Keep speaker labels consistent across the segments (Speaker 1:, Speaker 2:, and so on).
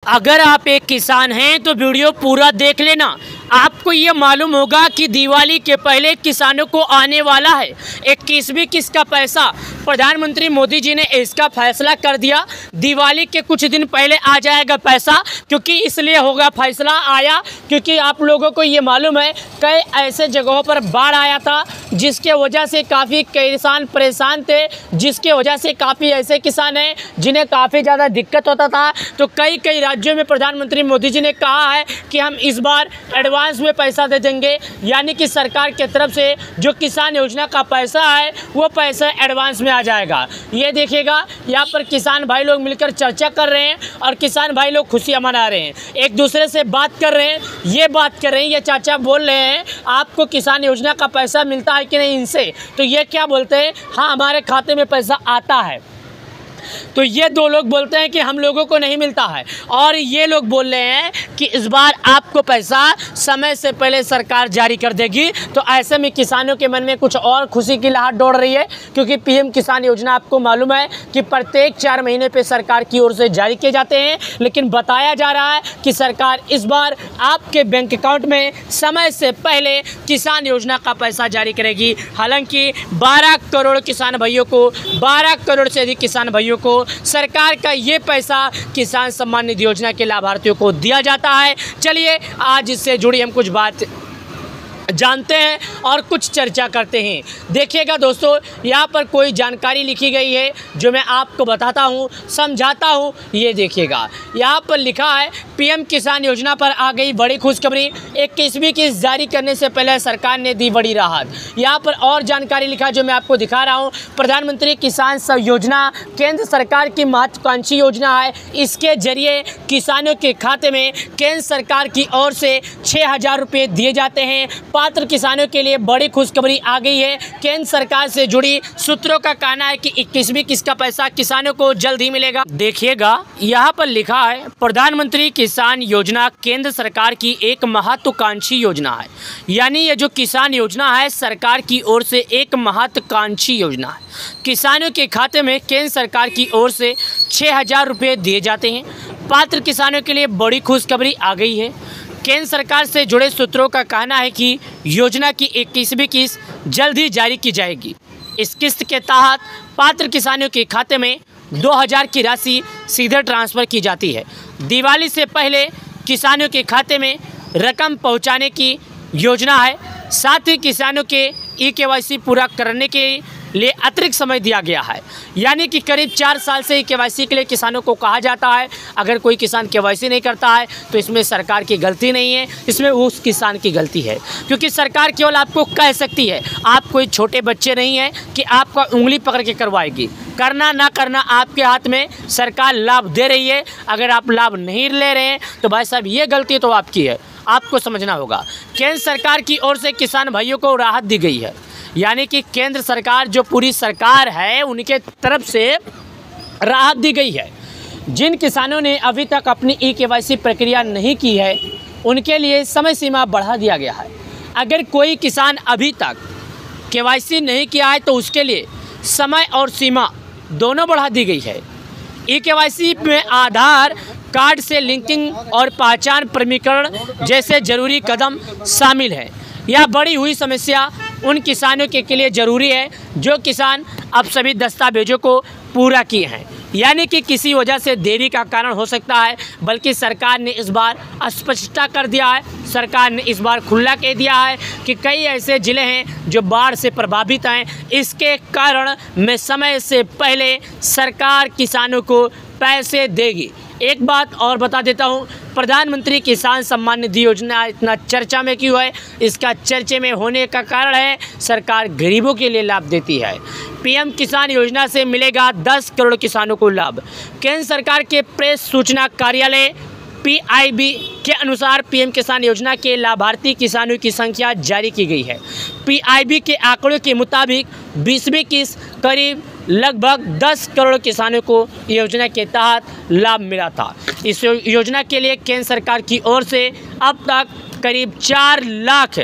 Speaker 1: अगर आप एक किसान हैं तो वीडियो पूरा देख लेना। आपको ये मालूम होगा कि दिवाली के पहले किसानों को आने वाला है 21वीं किस्त का पैसा। प्रधानमंत्री मोदी जी ने इसका फैसला कर दिया, दिवाली के कुछ दिन पहले आ जाएगा पैसा। क्योंकि इसलिए होगा फैसला आया क्योंकि आप लोगों को ये मालूम है कई ऐसे जगहों पर बाढ़ आया था जिसके वजह से काफ़ी किसान परेशान थे, जिसके वजह से काफ़ी ऐसे किसान हैं जिन्हें काफ़ी ज़्यादा दिक्कत होता था। तो कई राज्यों में प्रधानमंत्री मोदी जी ने कहा है कि हम इस बार एडवांस में पैसा दे देंगे, यानी कि सरकार की तरफ से जो किसान योजना का पैसा है वो पैसा एडवांस में आ जाएगा। ये देखिएगा यहाँ पर किसान भाई लोग मिलकर चर्चा कर रहे हैं और किसान भाई लोग खुशियाँ मना रहे हैं, एक दूसरे से बात कर रहे हैं। ये चाचा बोल रहे हैं आपको किसान योजना का पैसा मिलता है कि नहीं इनसे, तो ये क्या बोलते हैं, हाँ हमारे खाते में पैसा आता है। तो ये दो लोग बोलते हैं कि हम लोगों को नहीं मिलता है, और ये लोग बोल रहे हैं कि इस बार आपको पैसा समय से पहले सरकार जारी कर देगी। तो ऐसे में किसानों के मन में कुछ और खुशी की लहर दौड़ रही है क्योंकि पीएम किसान योजना आपको मालूम है कि प्रत्येक 4 महीने पे सरकार की ओर से जारी किए जाते हैं, लेकिन बताया जा रहा है कि सरकार इस बार आपके बैंक अकाउंट में समय से पहले किसान योजना का पैसा जारी करेगी। हालांकि 12 करोड़ किसान भाइयों को, 12 करोड़ से अधिक किसान भाइयों को सरकार का ये पैसा किसान सम्मान निधि योजना के लाभार्थियों को दिया जाता है। चलिए आज इससे जुड़ी हम कुछ बात जानते हैं और कुछ चर्चा करते हैं। देखिएगा दोस्तों, यहाँ पर कोई जानकारी लिखी गई है जो मैं आपको बताता हूँ, समझाता हूँ। ये देखिएगा यहाँ पर लिखा है पीएम किसान योजना पर आ गई बड़ी खुशखबरी, 21वीं किस्त जारी करने से पहले सरकार ने दी बड़ी राहत। यहाँ पर और जानकारी लिखा जो मैं आपको दिखा रहा हूँ। प्रधानमंत्री किसान योजना केंद्र सरकार की महत्वाकांक्षी योजना है। इसके जरिए किसानों के खाते में केंद्र सरकार की ओर से 6,000 रुपये दिए जाते हैं। पात्र किसानों के लिए बड़ी खुशखबरी आ गई है। केंद्र सरकार से जुड़ी सूत्रों का कहना है कि 21वीं किस्त का पैसा किसानों को जल्द ही मिलेगा। देखिएगा यहाँ पर लिखा है प्रधानमंत्री किसान योजना केंद्र सरकार की एक महत्वाकांक्षी योजना है, यानी ये जो किसान योजना है सरकार की ओर से एक महत्वाकांक्षी योजना है। किसानों के खाते में केंद्र सरकार की ओर से 6,000 रुपये दिए जाते हैं। पात्र किसानों के लिए बड़ी खुशखबरी आ गई है। केंद्र सरकार से जुड़े सूत्रों का कहना है कि योजना की 21वीं किस्त जल्द ही जारी की जाएगी। इस किस्त के तहत पात्र किसानों के खाते में 2,000 की राशि सीधे ट्रांसफ़र की जाती है। दिवाली से पहले किसानों के खाते में रकम पहुंचाने की योजना है। साथ ही किसानों के ई-KYC पूरा करने के लिए अतिरिक्त समय दिया गया है, यानी कि करीब 4 साल से KYC के लिए किसानों को कहा जाता है। अगर कोई किसान KYC नहीं करता है तो इसमें सरकार की गलती नहीं है, इसमें उस किसान की गलती है, क्योंकि सरकार केवल आपको कह सकती है। आप कोई छोटे बच्चे नहीं हैं कि आपका उंगली पकड़ के करवाएगी। करना ना करना आपके हाथ में, सरकार लाभ दे रही है। अगर आप लाभ नहीं ले रहे हैं तो भाई साहब ये गलती तो आपकी है, आपको समझना होगा। केंद्र सरकार की ओर से किसान भाइयों को राहत दी गई है, यानी कि केंद्र सरकार जो पूरी सरकार है उनके तरफ से राहत दी गई है। जिन किसानों ने अभी तक अपनी ई-KYC प्रक्रिया नहीं की है उनके लिए समय सीमा बढ़ा दिया गया है। अगर कोई किसान अभी तक KYC नहीं किया है तो उसके लिए समय और सीमा दोनों बढ़ा दी गई है। ई-KYC में आधार कार्ड से लिंकिंग और पहचान प्रमाणीकरण जैसे जरूरी कदम शामिल हैं। यह बढ़ी हुई समस्या उन किसानों के लिए ज़रूरी है जो किसान अब सभी दस्तावेजों को पूरा किए हैं, यानी कि किसी वजह से देरी का कारण हो सकता है, बल्कि सरकार ने इस बार स्पष्टता कर दिया है। सरकार ने इस बार खुला कह दिया है कि कई ऐसे ज़िले हैं जो बाढ़ से प्रभावित हैं, इसके कारण में समय से पहले सरकार किसानों को पैसे देगी। एक बात और बता देता हूँ, प्रधानमंत्री किसान सम्मान निधि योजना इतना चर्चा में क्यों है? इसका चर्चे में होने का कारण है सरकार गरीबों के लिए लाभ देती है। पीएम किसान योजना से मिलेगा 10 करोड़ किसानों को लाभ। केंद्र सरकार के प्रेस सूचना कार्यालय PIB के अनुसार पीएम किसान योजना के लाभार्थी किसानों की संख्या जारी की गई है। PIB के आंकड़ों के मुताबिक 20वीं किस्त करीब लगभग 10 करोड़ किसानों को योजना के तहत लाभ मिला था। इस योजना के लिए केंद्र सरकार की ओर से अब तक करीब 4 लाख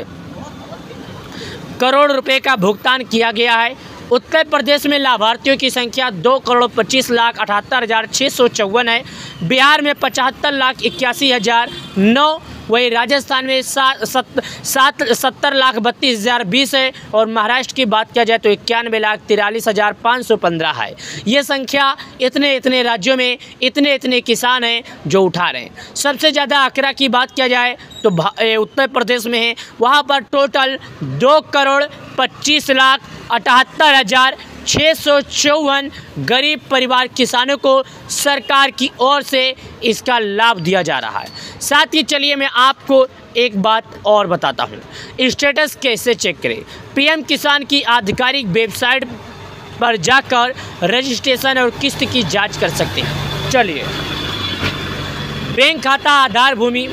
Speaker 1: करोड़ रुपए का भुगतान किया गया है। उत्तर प्रदेश में लाभार्थियों की संख्या 2,25,78,654 है। बिहार में 75,81,009, वही राजस्थान में 70,32,020 है और महाराष्ट्र की बात किया जाए तो 91,43,515 है। ये संख्या इतने राज्यों में इतने किसान हैं जो उठा रहे हैं। सबसे ज़्यादा आंकड़ा की बात किया जाए तो उत्तर प्रदेश में है, वहाँ पर टोटल 2,25,78,654 गरीब परिवार किसानों को सरकार की ओर से इसका लाभ दिया जा रहा है। साथ ही चलिए मैं आपको एक बात और बताता हूँ, स्टेटस कैसे चेक करें। पीएम किसान की आधिकारिक वेबसाइट पर जाकर रजिस्ट्रेशन और किस्त की जांच कर सकते हैं। चलिए, बैंक खाता, आधार, भूमि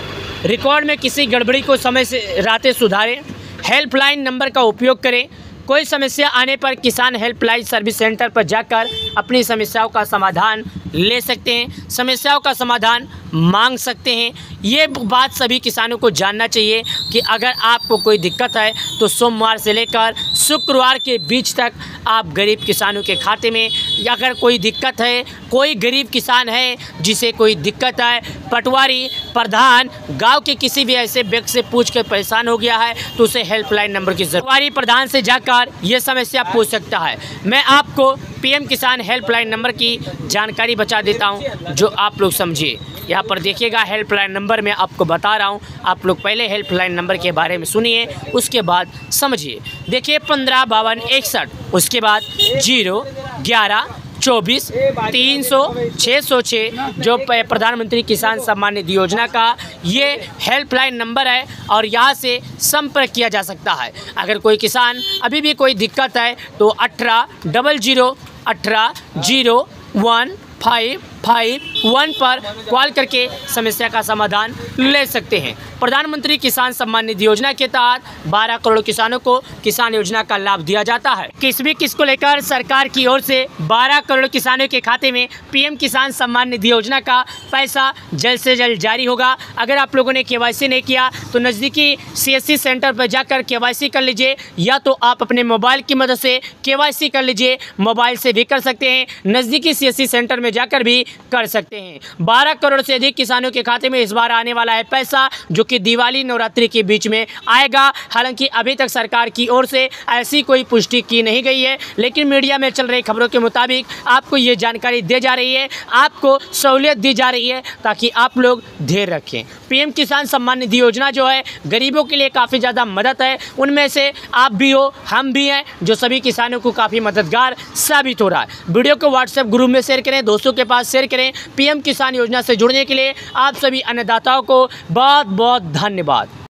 Speaker 1: रिकॉर्ड में किसी गड़बड़ी को समय से रहते सुधारें। हेल्पलाइन नंबर का उपयोग करें। कोई समस्या आने पर किसान हेल्पलाइन सर्विस सेंटर पर जाकर अपनी समस्याओं का समाधान ले सकते हैं, समस्याओं का समाधान मांग सकते हैं। ये बात सभी किसानों को जानना चाहिए कि अगर आपको कोई दिक्कत है तो सोमवार से लेकर शुक्रवार के बीच तक आप गरीब किसानों के खाते में, अगर कोई दिक्कत है, कोई गरीब किसान है जिसे कोई दिक्कत है, पटवारी, प्रधान, गांव के किसी भी ऐसे व्यक्ति से पूछ कर परेशान हो गया है तो उसे हेल्पलाइन नंबर की जरूरत, पटवारी प्रधान से जाकर ये समस्या पूछ सकता है। मैं आपको पीएम किसान हेल्पलाइन नंबर की जानकारी बता देता हूं जो आप लोग समझिए। यहाँ पर देखिएगा, हेल्पलाइन नंबर मैं आपको बता रहा हूँ, आप लोग पहले हेल्पलाइन नंबर के बारे में सुनिए, उसके बाद समझिए। देखिए 155261, उसके बाद 01124230606 जो प्रधानमंत्री किसान सम्मान निधि योजना का ये हेल्पलाइन नंबर है और यहाँ से संपर्क किया जा सकता है। अगर कोई किसान अभी भी कोई दिक्कत है तो 1800-1801-551 पर कॉल करके समस्या का समाधान ले सकते हैं। प्रधानमंत्री किसान सम्मान निधि योजना के तहत 12 करोड़ किसानों को किसान योजना का लाभ दिया जाता है। किस को लेकर सरकार की ओर से 12 करोड़ किसानों के खाते में पीएम किसान सम्मान निधि योजना का पैसा जल्द से जल्द जारी होगा। अगर आप लोगों ने केवाईसी नहीं किया तो नज़दीकी सीएससी सेंटर पर जाकर केवाईसी कर लीजिए, या तो आप अपने मोबाइल की मदद से केवाईसी कर लीजिए, मोबाइल से भी कर सकते हैं, नज़दीकी सीएससी सेंटर में जाकर भी कर सकते हैं। 12 करोड़ से अधिक किसानों के खाते में इस बार आने वाला है पैसा, जो कि दिवाली नवरात्रि के बीच में आएगा। हालांकि अभी तक सरकार की ओर से ऐसी कोई पुष्टि की नहीं गई है, लेकिन मीडिया में चल रही खबरों के मुताबिक आपको ये जानकारी दी जा रही है, आपको सहूलियत दी जा रही है ताकि आप लोग धैर्य रखें। पीएम किसान सम्मान निधि योजना जो है गरीबों के लिए काफ़ी ज़्यादा मदद है, उनमें से आप भी हो, हम भी हैं, जो सभी किसानों को काफ़ी मददगार साबित हो रहा है। वीडियो को व्हाट्सएप ग्रुप में शेयर करें, दोस्तों के पास शेयर करें। पीएम किसान योजना से जुड़ने के लिए आप सभी अन्नदाताओं को बहुत बहुत धन्यवाद।